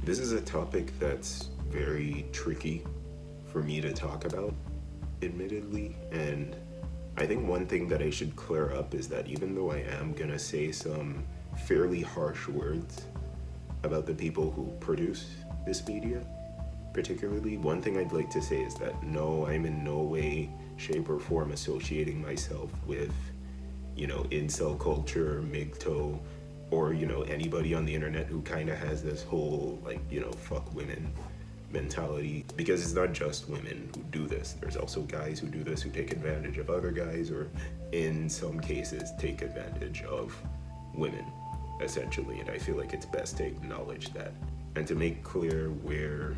This is a topic that's very tricky for me to talk about, admittedly. And I think one thing that I should clear up is that even though I am gonna say some fairly harsh words about the people who produce this media, particularly, one thing I'd like to say is that no, I'm in no way, shape, or form associating myself with, incel culture, MGTOW, or, anybody on the internet who kind of has this whole, fuck women mentality. Because it's not just women who do this. There's also guys who do this who take advantage of other guys, or in some cases, take advantage of women, essentially. And I feel like it's best to acknowledge that and to make clear where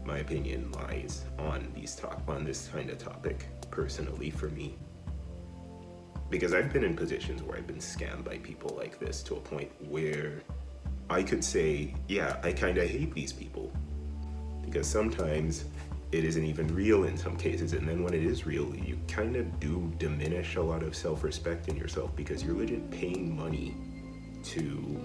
my opinion lies on this kind of topic, personally, for me. Because I've been in positions where I've been scammed by people like this to a point where I could say, yeah, I kind of hate these people. Because sometimes it isn't even real in some cases, and then when it is real, you kind of do diminish a lot of self-respect in yourself, because you're legit paying money to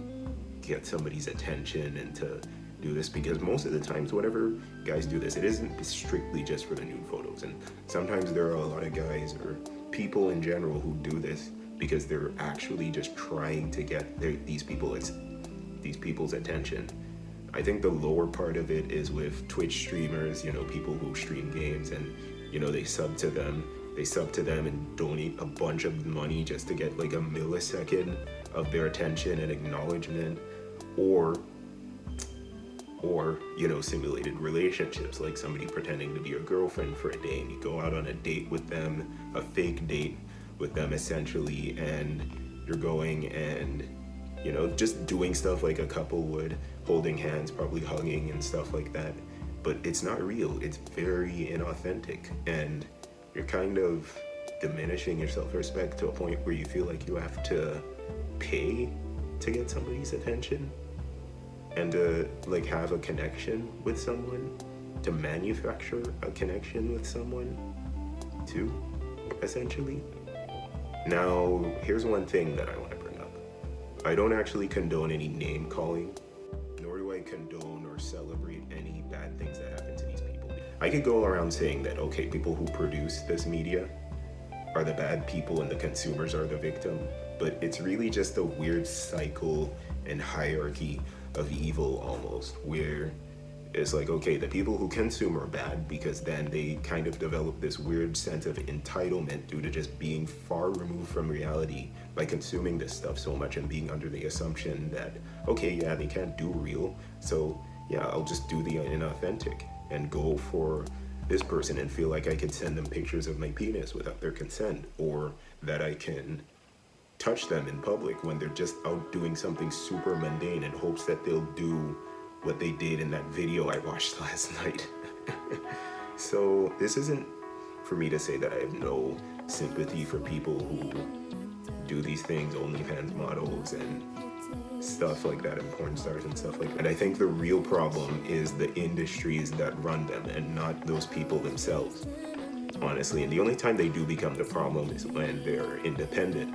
get somebody's attention and to do this. Because most of the times whenever guys do this, it isn't strictly just for the nude photos, and sometimes there are a lot of guys or people in general who do this because they're actually just trying to get these people's attention. I think the lower part of it is with Twitch streamers, people who stream games, and they sub to them and donate a bunch of money just to get like a millisecond of their attention and acknowledgement, or simulated relationships, like somebody pretending to be your girlfriend for a day, and you go out on a date with them, a fake date with them essentially, and you're going and just doing stuff like a couple would, holding hands, probably hugging and stuff like that. But it's not real. It's very inauthentic, and you're kind of diminishing your self-respect to a point where you feel like you have to pay to get somebody's attention and to have a connection with someone, to manufacture a connection with someone too, essentially. Now, here's one thing that I want to bring up. I don't actually condone any name calling, nor do I condone or celebrate any bad things that happen to these people. I could go around saying that, okay, people who produce this media are the bad people and the consumers are the victim, but it's really just a weird cycle and hierarchy of evil almost, where it's like, okay, the people who consume are bad because then they kind of develop this weird sense of entitlement due to just being far removed from reality by consuming this stuff so much and being under the assumption that, okay, yeah, they can't do real, so yeah, I'll just do the inauthentic and go for this person and feel like I could send them pictures of my penis without their consent, or that I can touch them in public when they're just out doing something super mundane in hopes that they'll do what they did in that video I watched last night. So this isn't for me to say that I have no sympathy for people who do these things, OnlyFans models and stuff like that, and porn stars and stuff like that. And I think the real problem is the industries that run them and not those people themselves, honestly. And the only time they do become the problem is when they're independent,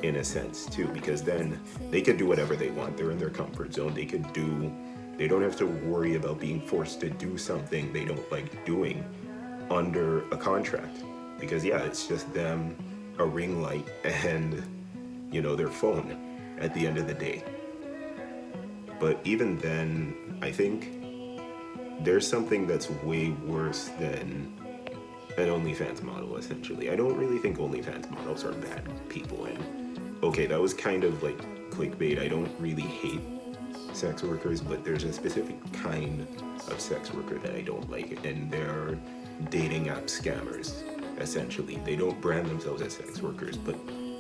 in a sense too, because then they could do whatever they want. They're in their comfort zone. They don't have to worry about being forced to do something they don't like doing under a contract, because yeah, it's just them, a ring light, and their phone at the end of the day. But even then, I think there's something that's way worse than an OnlyFans model, essentially. I don't really think OnlyFans models are bad people, and okay, that was kind of like clickbait. I don't really hate sex workers, but there's a specific kind of sex worker that I don't like, and they're dating app scammers, essentially. They don't brand themselves as sex workers, but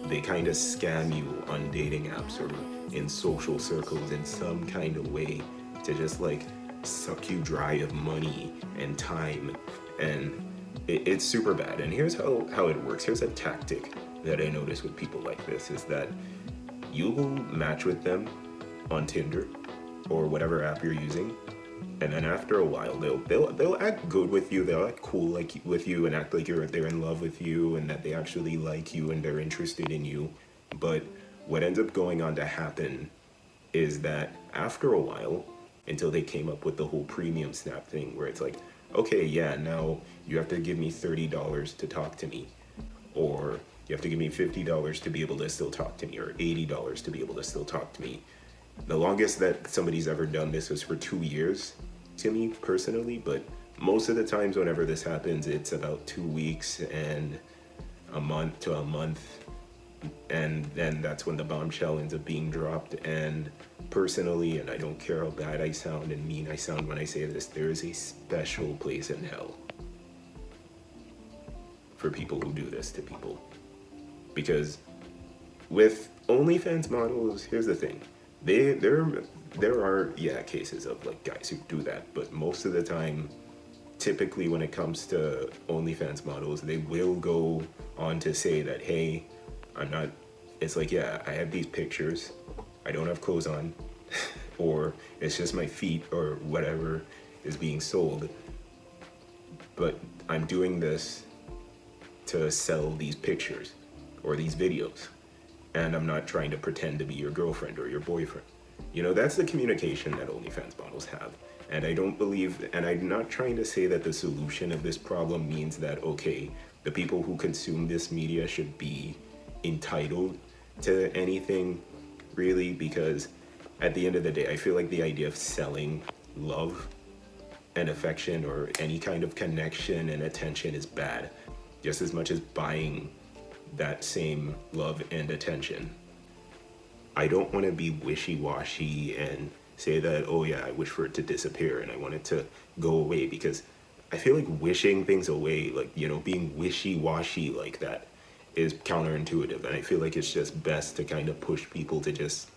they kind of scam you on dating apps or in social circles in some kind of way to just suck you dry of money and time, and it's super bad. And here's how it works. Here's a tactic that I notice with people like this, is that you will match with them on Tinder or whatever app you're using, and then after a while they'll act good with you, they'll act cool with you and act like they're in love with you and that they actually like you and they're interested in you. But what ends up going on to happen is that after a while, until they came up with the whole premium snap thing where it's like, okay, yeah, now you have to give me $30 to talk to me, or you have to give me $50 to be able to still talk to me, or $80 to be able to still talk to me. The longest that somebody's ever done this was for 2 years to me personally, but most of the times whenever this happens, it's about 2 weeks and a month to a month, and then that's when the bombshell ends up being dropped. And personally, and I don't care how bad I sound and mean I sound when I say this, there is a special place in hell for people who do this to people. Because with OnlyFans models, here's the thing. There are, yeah, cases of like guys who do that, but most of the time, typically when it comes to OnlyFans models, they will go on to say that, hey, I'm not, it's like, yeah, I have these pictures, I don't have clothes on, or it's just my feet or whatever is being sold, but I'm doing this to sell these pictures or these videos, and I'm not trying to pretend to be your girlfriend or your boyfriend. You know, that's the communication that OnlyFans models have. And I don't believe, and I'm not trying to say that the solution of this problem means that, okay, the people who consume this media should be entitled to anything, really, because at the end of the day, I feel like the idea of selling love and affection or any kind of connection and attention is bad, just as much as buying that same love and attention. I don't want to be wishy-washy and say that, oh yeah, I wish for it to disappear and I want it to go away, because I feel like wishing things away, like, you know, being wishy-washy like that is counterintuitive, and I feel like it's just best to kind of push people to just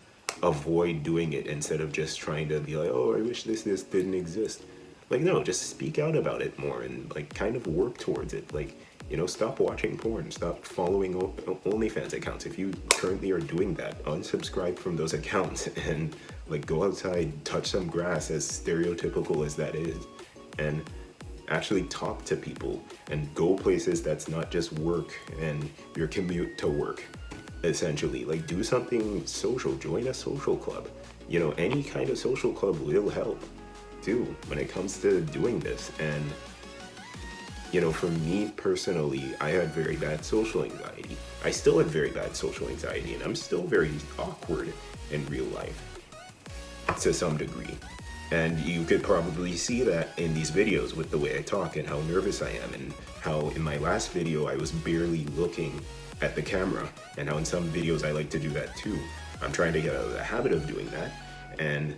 avoid doing it instead of just trying to be like, oh, I wish this didn't exist. Like, no, just speak out about it more and like kind of work towards it. Like, you know, stop watching porn, stop following OnlyFans accounts. If you currently are doing that, unsubscribe from those accounts and like go outside, touch some grass, as stereotypical as that is, and actually talk to people and go places that's not just work and your commute to work, essentially. Like, do something social, join a social club. You know, any kind of social club will help too when it comes to doing this. And you know, for me personally, I had very bad social anxiety. I still have very bad social anxiety, and I'm still very awkward in real life to some degree. And you could probably see that in these videos with the way I talk and how nervous I am, and how in my last video I was barely looking at the camera, and how in some videos I like to do that too. I'm trying to get out of the habit of doing that. And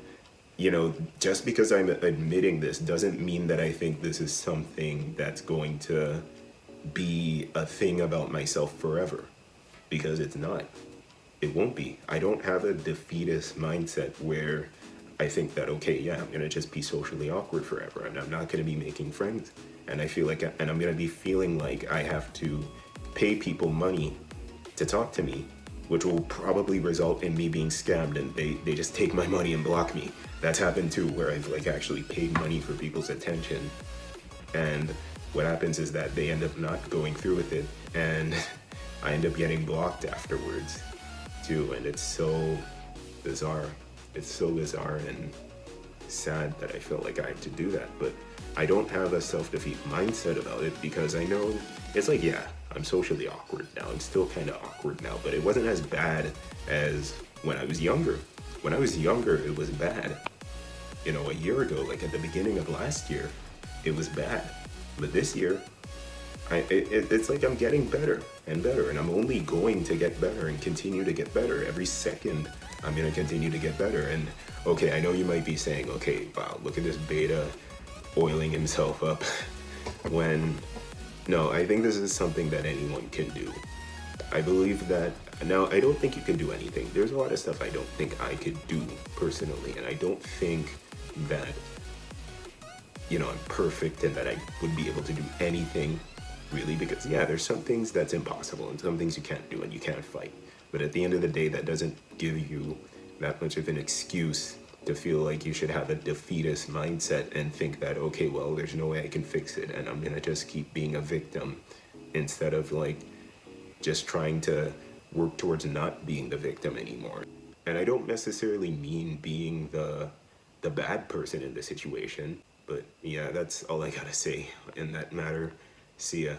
you know, just because I'm admitting this doesn't mean that I think this is something that's going to be a thing about myself forever, because it's not. It won't be. I don't have a defeatist mindset where I think that, okay, yeah, I'm gonna just be socially awkward forever and I'm not gonna be making friends. And I feel like, and I'm gonna be feeling like I have to pay people money to talk to me, which will probably result in me being scammed and they just take my money and block me. That's happened too, where I've like actually paid money for people's attention, and what happens is that they end up not going through with it, and I end up getting blocked afterwards too. And it's so bizarre. It's so bizarre and sad that I felt like I had to do that. But I don't have a self-defeat mindset about it, because I know it's like, yeah, I'm socially awkward now. I'm still kind of awkward now, but it wasn't as bad as when I was younger. When I was younger, it was bad. You know, a year ago, like at the beginning of last year, it was bad. But this year, it's like I'm getting better and better, and I'm only going to get better and continue to get better. Every second, I'm going to continue to get better. And okay, I know you might be saying, okay, wow, look at this beta oiling himself up. When, no, I think this is something that anyone can do. I believe that, now I don't think you can do anything. There's a lot of stuff I don't think I could do personally, and I don't think that, you know, I'm perfect and that I would be able to do anything really, because yeah, there's some things that's impossible and some things you can't do and you can't fight. But at the end of the day, that doesn't give you that much of an excuse to feel like you should have a defeatist mindset and think that, okay, well, there's no way I can fix it and I'm gonna just keep being a victim, instead of like just trying to work towards not being the victim anymore. And I don't necessarily mean being the the bad person in the situation. But yeah, that's all I gotta say in that matter. See ya.